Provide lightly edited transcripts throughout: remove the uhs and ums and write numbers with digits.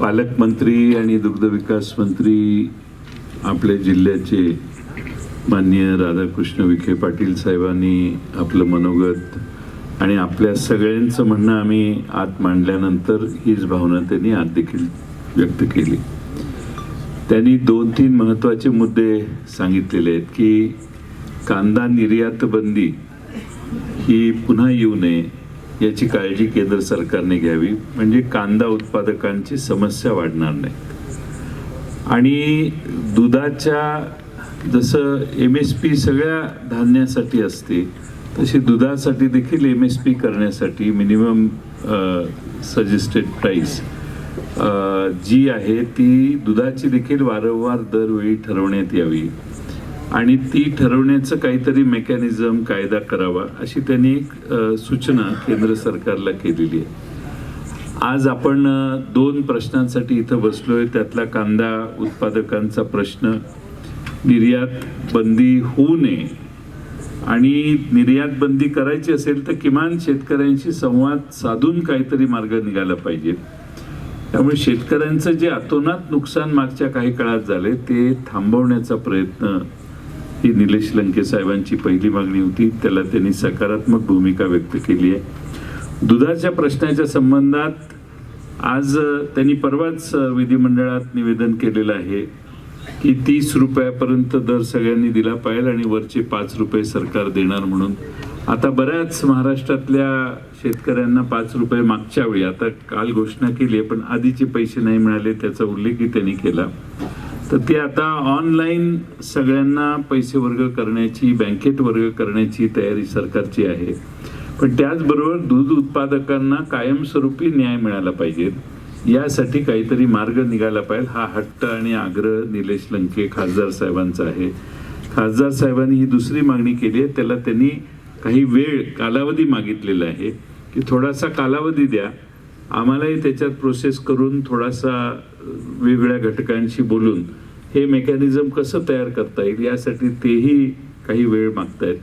पालकमंत्री आणि दुग्ध विकास मंत्री आपल्या जिल्ह्याचे माननीय राधाकृष्ण विखे पाटील साहेबांनी आपलं मनोगत आणि आपल्या सगळ्यांचं म्हणणं आम्ही आत मांडल्यानंतर हीच भावना त्यांनी आत देखील व्यक्त केली. त्यांनी 2-3 महत्त्वाचे मुद्दे सांगितलेले आहेत की कांदा निर्यात बंदी ही पुन्हा येऊ नये याची काळजी केंद्र सरकारने घ्यावी, म्हणजे कांदा उत्पादकांची समस्या वाढणार नाही. आणि दुधाच्या जसं MSP सगळ्या धान्यासाठी असते तशी दुधासाठी देखील MSP करण्यासाठी मिनिमम सजेस्टेड प्राईस जी आहे ती दुधाची देखील वारंवार दरवेळी ठरवण्यात यावी आणि ती ठरवण्याचं काहीतरी मेकॅनिझम कायदा करावा अशी त्यांनी एक सूचना केंद्र सरकारला केलेली आहे. आज आपण 2 प्रश्नांसाठी इथं बसलोय. त्यातला कांदा उत्पादकांचा प्रश्न, निर्यात बंदी होऊ नये आणि निर्यात बंदी करायची असेल तर किमान शेतकऱ्यांशी संवाद साधून काहीतरी मार्ग निघाला पाहिजे. त्यामुळे शेतकऱ्यांचं जे अतोनात नुकसान मागच्या काही काळात झाले ते थांबवण्याचा प्रयत्न ही निलेश लंके साहेबांची पहिली मागणी होती. त्याला त्यांनी सकारात्मक भूमिका व्यक्त केली आहे. दुधाच्या प्रश्नाच्या संबंधात आज त्यांनी परवाच विधिमंडळात निवेदन केलेलं आहे की 30 रुपयापर्यंत दर सगळ्यांनी दिला पाहिजे आणि वरचे 5 रुपये सरकार देणार म्हणून. आता बऱ्याच महाराष्ट्रातल्या शेतकऱ्यांना 5 रुपये मागच्या वेळी, आता काल घोषणा केली आहे पण आधीचे पैसे नाही मिळाले त्याचा उल्लेखही त्यांनी केला. तर ते आता ऑनलाईन सगळ्यांना पैसे वर्ग करण्याची, बँकेत वर्ग करण्याची तयारी सरकारची आहे. पण त्याचबरोबर दूध उत्पादकांना कायमस्वरूपी न्याय मिळाला पाहिजे, यासाठी काहीतरी मार्ग निघाला पाहिजे. हा हट्ट आणि आग्रह निलेश लंके खासदार साहेबांचा आहे. खासदार साहेबांनी ही दुसरी मागणी केली आहे. त्याला त्यांनी काही वेळ कालावधी मागितलेला आहे की थोडासा कालावधी द्या, आम्हालाही त्याच्यात प्रोसेस करून थोडासा वेगवेगळ्या घटकांशी बोलून हे मेकॅनिझम कसं तयार करता येईल यासाठी तेही काही वेळ मागतायत.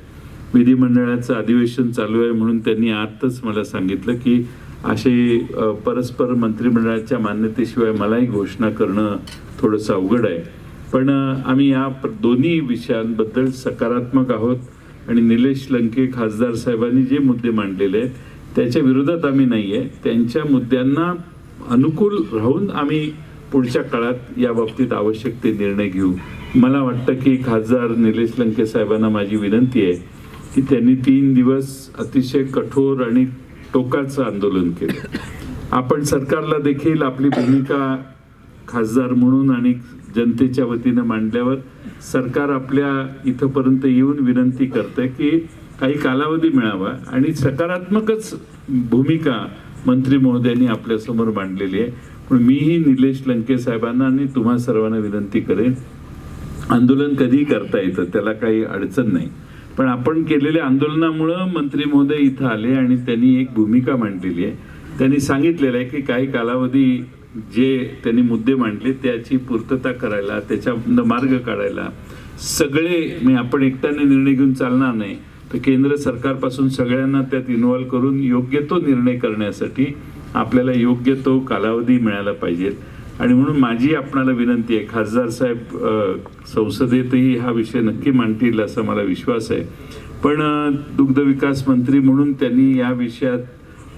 विधिमंडळाचं अधिवेशन चालू आहे म्हणून त्यांनी आताच मला सांगितलं की असे परस्पर मंत्रिमंडळाच्या मान्यतेशिवाय मलाही घोषणा करणं थोडंसं अवघड आहे. पण आम्ही या दोन्ही विषयांबद्दल सकारात्मक आहोत आणि निलेश लंके खासदार साहेबांनी जे मुद्दे मांडलेले आहेत त्याच्या विरोधात आम्ही नाही आहे. त्यांच्या मुद्द्यांना अनुकूल राहून आम्ही पुढच्या काळात या बाबतीत आवश्यक ते निर्णय घेऊ. मला वाटतं की खासदार निलेश लंके साहेबांना माझी विनंती आहे की त्यांनी 3 दिवस अतिशय कठोर आणि टोकाचं आंदोलन केलं. आपण सरकारला देखील आपली भूमिका खासदार म्हणून आणि जनतेच्या वतीनं मांडल्यावर सरकार आपल्या इथपर्यंत येऊन विनंती करतंय की काही कालावधी मिळावा आणि सकारात्मकच भूमिका मंत्री महोदयांनी आपल्यासमोर मांडलेली आहे. पण मीही निलेश लंके साहेबांना आणि तुम्हा सर्वांना विनंती करेन, आंदोलन कधी करता येतं, त्याला काही अडचण नाही. पण आपण केलेल्या आंदोलनामुळं मंत्री महोदय इथं आले आणि त्यांनी एक भूमिका मांडलेली आहे. त्यांनी सांगितलेलं आहे की काही कालावधी जे त्यांनी मुद्दे मांडले त्याची पूर्तता करायला, त्याचा मार्ग काढायला सगळे आपण एकट्याने निर्णय घेऊन चालणार नाही, तर केंद्र सरकारपासून सगळ्यांना त्यात इन्व्हॉल्व करून योग्य तो निर्णय करण्यासाठी आपल्याला योग्य तो कालावधी मिळाला पाहिजे. आणि म्हणून माझी आपणाला विनंती आहे, खासदार साहेब संसदेतही हा विषय नक्की मांडतील असा मला विश्वास आहे. पण दुग्ध विकास मंत्री म्हणून त्यांनी या विषयात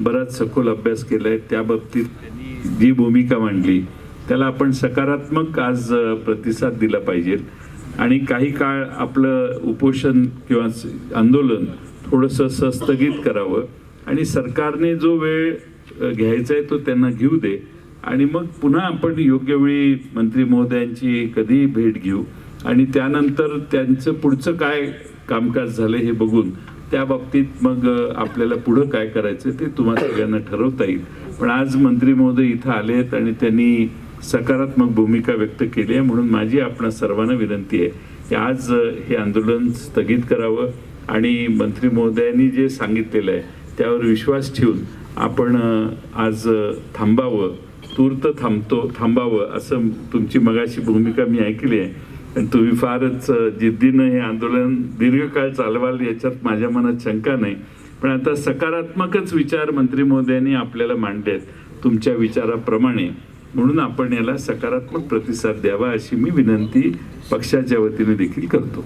बराच सखोल अभ्यास केला आहे. त्या बाबतीत त्यांनी जी भूमिका मांडली त्याला आपण सकारात्मक आज प्रतिसाद दिला पाहिजे आणि काही काळ आपलं उपोषण किंवा आंदोलन थोडंसं सस्थगित करावं आणि सरकारने जो वेळ घ्यायचा आहे तो त्यांना घेऊ दे आणि मग पुन्हा आपण योग्य वेळी मंत्री महोदयांची कधी भेट घेऊ आणि त्यानंतर त्यांचं पुढचं काय कामकाज झालं हे बघून त्या बाबतीत मग आपल्याला पुढं काय करायचं ते तुम्हाला सगळ्यांना ठरवता येईल. पण आज मंत्री महोदय इथं आलेत आणि त्यांनी सकारात्मक भूमिका व्यक्त केली आहे. म्हणून माझी आपणा सर्वांना विनंती आहे की आज हे आंदोलन स्थगित करावं आणि मंत्री महोदयांनी जे सांगितलेलं आहे त्यावर विश्वास ठेवून आपण आज थांबावं, तूर्त थांबावं असं तुमची मगाशी भूमिका मी ऐकली आहे. आणि तुम्ही फारच जिद्दीनं हे आंदोलन दीर्घकाळ चालवाल याच्यात माझ्या मनात शंका नाही. पण आता सकारात्मकच विचार मंत्री महोदयांनी आपल्याला मांडलेत तुमच्या विचाराप्रमाणे म्हणून आपण याला सकारात्मक प्रतिसाद द्यावा अशी मी विनंती पक्षाच्या वतीने देखील करतो.